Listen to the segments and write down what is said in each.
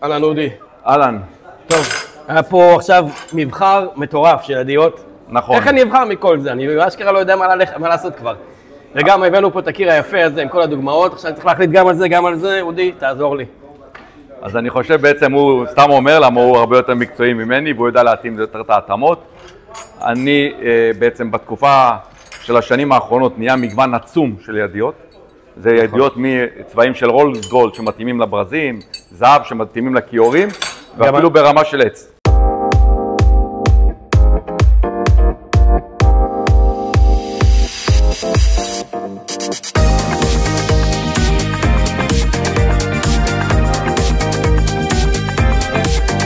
אהלן אודי. אהלן. טוב, היה פה עכשיו מבחר מטורף של ידיעות. נכון. איך אני אבחר מכל זה? אני אשכרה לא יודע מה לעשות כבר. וגם הבאנו פה את הקיר היפה הזה עם כל הדוגמאות, עכשיו אני צריך להחליט גם על זה, גם על זה. אודי, תעזור לי. אז אני חושב בעצם הוא סתם אומר למה הוא הרבה יותר מקצועי ממני והוא יודע להתאים יותר את ההתאמות. אני בעצם בתקופה של השנים האחרונות נהיה מגוון עצום של ידיעות. זה ידיעות מצבעים של רולס גולד שמתאימים לברזים, זהב שמתאימים לכיורים, ואפילו ברמה של עץ.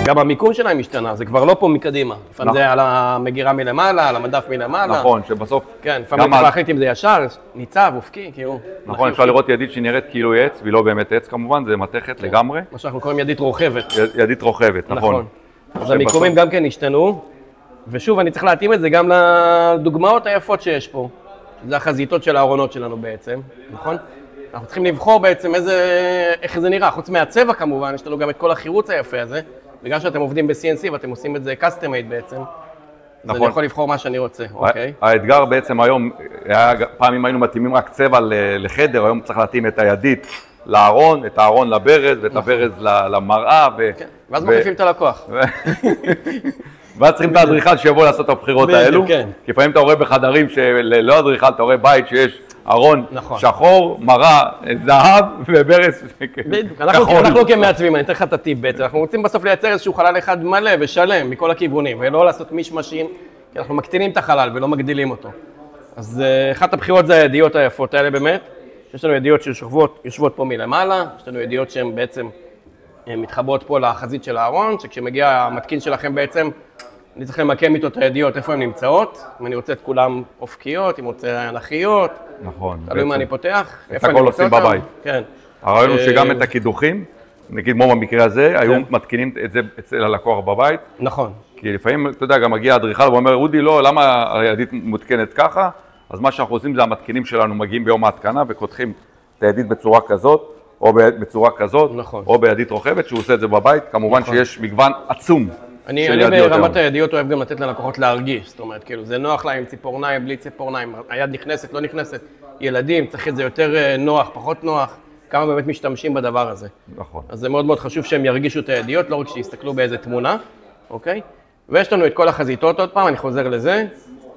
גם המיקום שלהם השתנה, זה כבר לא פה מקדימה. לפעמים זה על המגירה מלמעלה, על המדף מלמעלה. נכון, שבסוף... כן, לפעמים צריך להחליט אם זה ישר, ניצב, אופקי, כאילו... נכון, אפשר לראות ידית שהיא נראית כאילו עץ, והיא לא באמת עץ כמובן, זה מתכת לגמרי. מה שאנחנו קוראים ידית רוכבת. ידית רוכבת, נכון. אז המיקומים גם כן השתנו, ושוב, אני צריך להתאים את זה גם לדוגמאות היפות שיש פה. זה החזיתות של הארונות שלנו בעצם, נכון? אנחנו צריכים לבחור בעצם איך זה נראה. חוץ מהצבע כמובן, יש לנו גם את כל החירוץ היפה הזה. בגלל שאתם עובדים ב-CNC ואתם עושים את זה custom made בעצם, אז אני יכול לבחור מה שאני רוצה, אוקיי? האתגר בעצם היום, פעמים היינו מתאימים רק צבע לחדר, היום צריך להתאים את הידית לארון, את הארון לברז ואת הברז למראה. ואז מחליפים את הלקוח. ואז צריכים את האדריכל שיבוא לעשות את הבחירות האלו. כי לפעמים אתה רואה בחדרים שללא אדריכל, אתה רואה בית שיש ארון שחור, מראה, זהב וברז כחול. אנחנו כמעצבים, אני אתן לך את הטיפ בעצם. אנחנו רוצים בסוף לייצר איזשהו חלל אחד מלא ושלם מכל הכיוונים, ולא לעשות מישמשים, כי אנחנו מקטינים את החלל ולא מגדילים אותו. אז אחת הבחירות זה הידיעות היפות האלה באמת. יש לנו ידיעות שיושבות פה מלמעלה, יש לנו ידיעות שהן בעצם מתחברות פה לחזית של הארון, שכשמגיע המתקין שלכם בעצם, אני צריך למקם איתו את הידיעות, איפה הן נמצאות. אם אני רוצה את כולם אופקיות, אם רוצה אנכיות. נכון. תלוי מה אני פותח. את הכל עושים בבית. כן. הרעיון הוא שגם את הקידוחים, נגיד כמו במקרה הזה, היו מתקינים את זה אצל הלקוח בבית. נכון. כי לפעמים, אתה יודע, גם מגיע אדריכל ואומר, אודי, לא, למה הידית מותקנת ככה? אז מה שאנחנו עושים זה המתקינים שלנו מגיעים ביום ההתקנה וקודחים את הידית בצורה כזאת, או בצורה כזאת, או בידית רוכבת, שהוא עושה את זה בבית. כמובן שיש מגוון עצום. אני ברמת הידיעות אוהב גם לתת ללקוחות להרגיש, זאת אומרת, כאילו, זה נוח להם ציפורניים, בלי ציפורניים, היד נכנסת, לא נכנסת, ילדים, צריך את זה יותר נוח, פחות נוח, כמה באמת משתמשים בדבר הזה. נכון. אז זה מאוד מאוד חשוב שהם ירגישו את הידיעות, לא רק שיסתכלו באיזה תמונה, אוקיי? ויש לנו את כל החזיתות עוד פעם, אני חוזר לזה.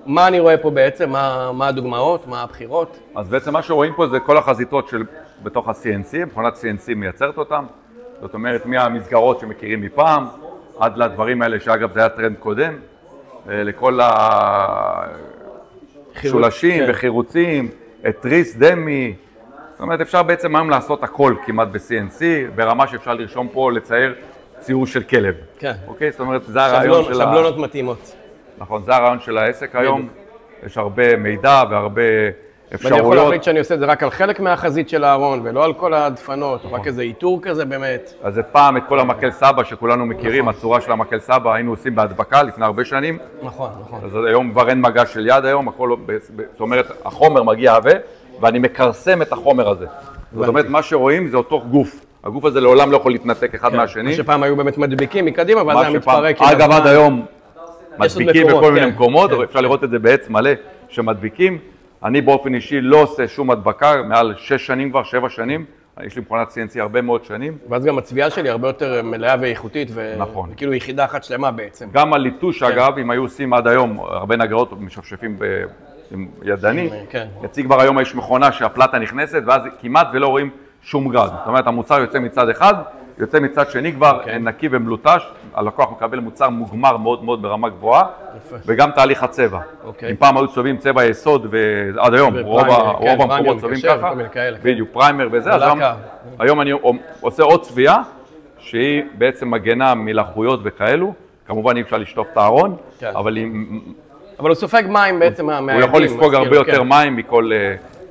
מה אני רואה פה בעצם, מה הדוגמאות, מה הבחירות? אז בעצם מה שרואים פה זה כל החזיתות בתוך ה-CNC, מכונת CNC מייצרת אותם, זאת אומרת, מהמסגרות שמכירים מפעם, עד לדברים האלה, שאגב זה היה טרנד קודם, לכל השולשים וחירוצים, את תריס, דמי, זאת אומרת, אפשר בעצם היום לעשות הכל כמעט ב-CNC, ברמה שאפשר לרשום פה, לצייר ציור של כלב. כן. אוקיי? זאת אומרת, זה הרעיון של שבלונות מתאימות. נכון, זה הרעיון של העסק היום, יש הרבה מידע והרבה אפשרויות. ואני יכול להחליט שאני עושה את זה רק על חלק מהחזית של הארון, ולא על כל הדפנות, רק איזה איתור כזה באמת. אז את פעם, את כל המקל סבא שכולנו מכירים, הצורה של המקל סבא, היינו עושים בהדבקה לפני הרבה שנים. נכון, נכון. אז היום כבר אין מגע של יד היום, הכל, זאת אומרת, החומר מגיע עבה, ואני מקרסם את החומר הזה. זאת אומרת, מה שרואים זה אותו גוף. הגוף הזה לעולם לא יכול להתנתק אחד מהשני. מה שפעם היו באמת מדביקים מקדימה, ואז היה מתפרק. אגב, עד היום מדביקים בכל מיני מקומות, אפשר לראות את זה בעץ מלא שמדביקים. אני באופן אישי לא עושה שום הדבקה, מעל 6 שנים כבר, 7 שנים. יש לי מכונת CNC הרבה מאוד שנים. ואז גם הצביעה שלי הרבה יותר מלאה ואיכותית, וכאילו יחידה אחת שלמה בעצם. גם הליטוש, אגב, אם היו עושים עד היום, הרבה נגרות משפשפים עם ידני, יציג כבר היום יש מכונה שהפלטה נכנסת, ואז כמעט ולא רואים שום גרד. זאת אומרת, המוצר יוצא מצד אחד, יוצא מצד שני כבר נקי ומלוטש, הלקוח מקבל מוצר מוגמר מאוד מאוד ברמה גבוהה, וגם תהליך הצבע. אם פעם היו צובעים צבע יסוד, ועד היום רוב המקומות צובעים ככה, בדיוק, פריימר וזה, אז היום אני עושה עוד צביעה, שהיא בעצם מגנה מלחות וכאלו, כמובן אי אפשר לשטוף את הארון, אבל הוא סופג מים בעצם מהעדים. הוא יכול לספוג הרבה יותר מים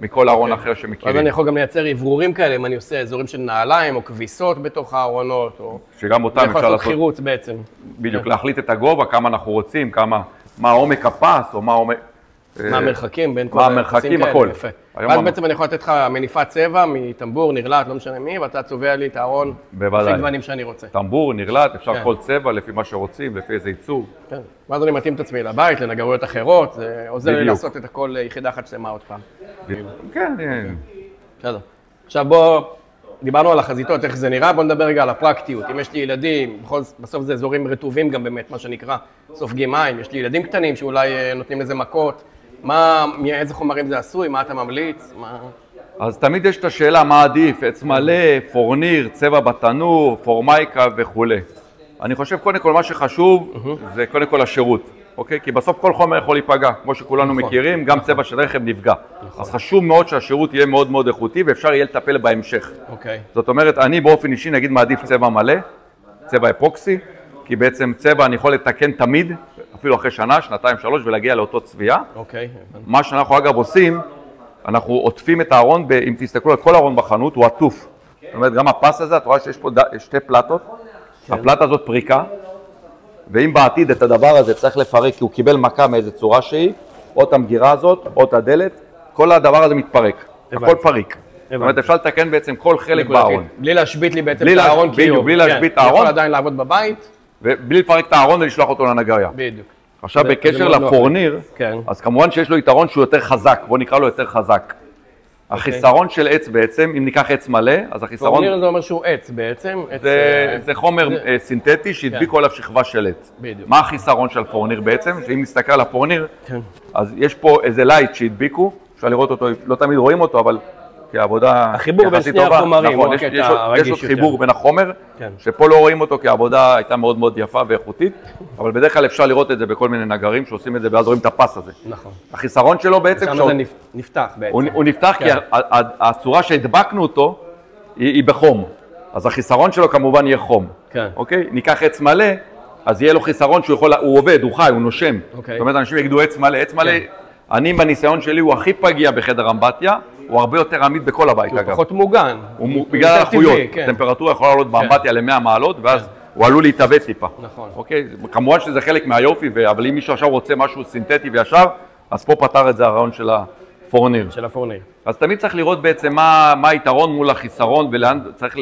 מכל ארון אחר שמכירים. אז אני יכול גם לייצר עברורים כאלה, אם אני עושה אזורים של נעליים או כביסות בתוך הארונות, או... שגם אותם אפשר לעשות חירוץ בעצם. בדיוק, להחליט את הגובה, כמה אנחנו רוצים, מה עומק הפס, או מה עומק... מה המרחקים בין כל... מה המרחקים, הכל. ואז בעצם אני יכול לתת לך מניפת צבע מטמבור, נרלט, לא משנה מי, ואתה צובע לי את הארון לפי גוונים שאני רוצה. טמבור, נרלט, אפשר כל צבע לפי מה שרוצים, לפי איזה ייצור. כן. ואז אני מתאים את עצמי לבית, לנגרויות אחרות, זה עוזר לי לעשות את הכל יחידה אחת שלמה עוד פעם. כן. בסדר. עכשיו בוא, דיברנו על החזיתות, איך זה נראה, בוא נדבר רגע על הפרקטיות. אם יש לי ילדים, בסוף זה אזורים רטובים גם באמת, מה שנקרא, סופגים מים, יש לי ילדים קטנים שאולי נותנים לזה מכות, איזה חומרים זה עשוי, מה אתה ממליץ? אז תמיד יש את השאלה מה עדיף, עץ מלא, פורניר, צבע בתנור, פורמייקה וכו'. אני חושב קודם כל מה שחשוב זה קודם כל השירות, אוקיי? כי בסוף כל חומר יכול להיפגע, כמו שכולנו מכירים, גם צבע של רכב נפגע. אז חשוב מאוד שהשירות יהיה מאוד מאוד איכותי ואפשר יהיה לטפל בהמשך. זאת אומרת, אני באופן אישי נגיד מעדיף צבע מלא, צבע אפוקסי, כי בעצם צבע אני יכול לתקן תמיד, אפילו אחרי שנה, שנתיים, שלוש, ולהגיע לאותו צביעה. מה שאנחנו אגב עושים, אנחנו עוטפים את הארון, אם תסתכלו על כל הארון בחנות, הוא עטוף. זאת אומרת, גם הפס הזה, את רואה שיש פה שתי פלטות, הפלטה הזאת פריקה, ואם בעתיד את הדבר הזה צריך לפרק, כי הוא קיבל מכה מאיזה צורה שהיא, או את המגירה הזאת, או את הדלת, כל הדבר הזה מתפרק, הכל פריק. זאת אומרת, אפשר לתקן בעצם כל חלק בארון. בלי להשבית לי בעצם את הארון, בדיוק, בלי להשבית את הארון. יכול עדיין לעבוד בבית. ובלי לפרק את הארון ולשלוח אותו לנגריה. בדיוק. עכשיו בקשר לפורניר, אז כמובן שיש לו יתרון שהוא יותר חזק, בוא נקרא לו יותר חזק. החיסרון של עץ בעצם, אם ניקח עץ מלא, אז החיסרון... פורניר זה אומר שהוא עץ בעצם. זה חומר סינתטי שהדביקו עליו שכבה של עץ. מה החיסרון של פורניר בעצם? שאם נסתכל על הפורניר, אז יש פה איזה לייט שהדביקו, אפשר לראות אותו, לא תמיד רואים אותו, אבל כעבודה החיבור בין שני החומרים, נכון, יש עוד חיבור בין החומר, שפה לא רואים אותו כי העבודה הייתה מאוד מאוד יפה ואיכותית, אבל בדרך כלל אפשר לראות את זה בכל מיני נגרים שעושים את זה ואז רואים את הפס הזה. נכון. החיסרון שלו בעצם... שם זה נפתח בעצם. הוא נפתח כי הצורה שהדבקנו אותו היא בחום, אז החיסרון שלו כמובן יהיה חום. אוקיי? ניקח עץ מלא, אז יהיה לו חיסרון שהוא יכול, הוא עובד, הוא חי, הוא נושם. זאת אומרת, אנשים יגידו עץ מלא, עץ מלא, אני בניסיון שלי הוא הכי פגיע בחדר אמבטיה, הוא הרבה יותר עמיד בכל הבית, אגב. הוא פחות מוגן. בגלל האיכויות. הטמפרטורה יכולה לעלות באמבטיה ל-100 מעלות, ואז הוא עלול להתאבד טיפה. נכון. אוקיי? כמובן שזה חלק מהיופי, אבל אם מישהו עכשיו רוצה משהו סינתטי וישר, אז פה פתר את זה הרעיון של הפורניר. של הפורניר. אז תמיד צריך לראות בעצם מה היתרון מול החיסרון, ולאן צריך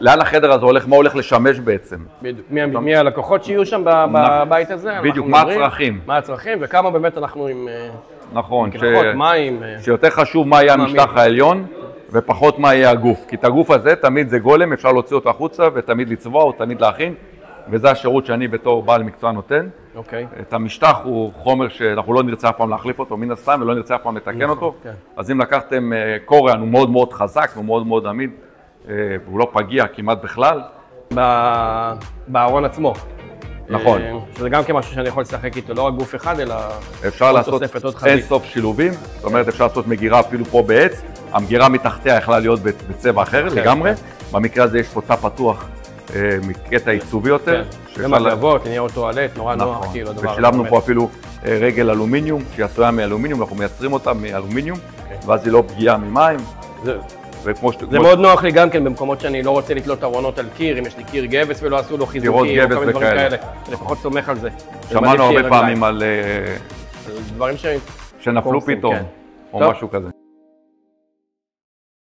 לאן החדר הזה הולך, מה הולך לשמש בעצם. בדיוק. מי הלקוחות שיהיו שם בבית הזה? בדיוק, מה הצרכים. מה הצרכים, וכמה באמת אנחנו עם... נכון, מים. שיותר חשוב מה יהיה המשטח העליון, ופחות מה יהיה הגוף. כי את הגוף הזה תמיד זה גולם, אפשר להוציא אותו החוצה, ותמיד לצבוע או תמיד להכין, וזה השירות שאני בתור בעל מקצוע נותן. את המשטח הוא חומר שאנחנו לא נרצה אף פעם להחליף אותו מן הסתם, ולא נרצה אף פעם לתקן אותו. אז אם לקחתם קוריאן, הוא מאוד מאוד חזק, הוא מאוד מאוד עמיד, והוא לא פגיע כמעט בכלל. בארון עצמו. נכון. שזה גם כמשהו שאני יכול לשחק איתו, לא רק גוף אחד, אלא אפשר לעשות אין סוף שילובים, זאת אומרת אפשר לעשות מגירה אפילו פה בעץ, המגירה מתחתיה יכלה להיות בצבע אחר לגמרי, במקרה הזה יש פה תא פתוח מקטע עיצובי יותר. זה מגבות, נהיה טואלט, נורא נוח כאילו הדבר. ושילבנו פה אפילו רגל אלומיניום, שהיא עשויה מאלומיניום, אנחנו מייצרים אותה מאלומיניום, ואז היא לא פגיעה ממים. זה מאוד נוח לי גם כן במקומות שאני לא רוצה לתלות ארונות על קיר, אם יש לי קיר גבס ולא עשו לו חיזוקים או כל מיני דברים כאלה. אני פחות סומך על זה. שמענו הרבה פעמים על דברים שנפלו פתאום, או משהו כזה.